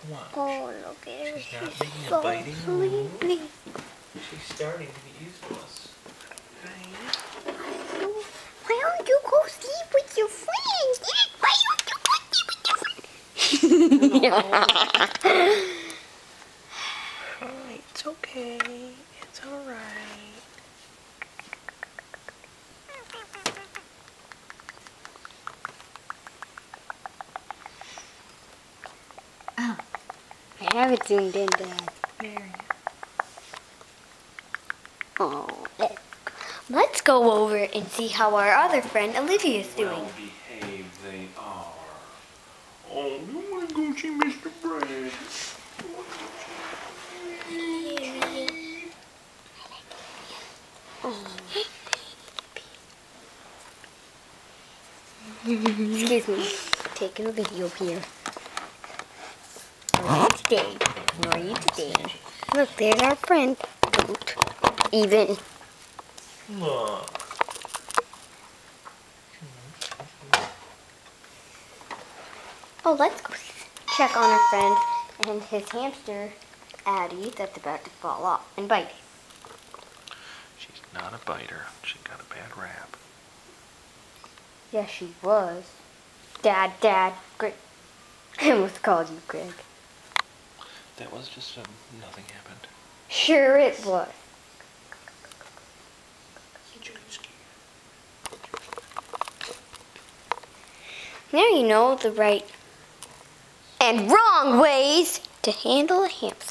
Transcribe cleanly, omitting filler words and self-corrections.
Watch. Oh, look at her. She's not making so a biting move. sleepy. She's starting to get used to us. Right? Why don't you go sleep with your friends? Why don't you go sleep with your friends? Alright, it's okay. It's alright. Oh, I have it zoomed in, Dad. There. Oh, let's go over and see how our other friend Olivia is doing. Well behaved they are. Oh, you want to go see Mr. Brad? Excuse me, taking a video here. How are you today? How are you today? Look, there's our friend. Don't even. Look. Oh, let's go check on our friend and his hamster, Addie, that's about to fall off and bite. She's not a biter. She got a bad rap. Yeah, she was. Dad, Greg. I almost called you Greg. That was just nothing happened. Sure it was. Now you know the right and wrong ways to handle a hamster.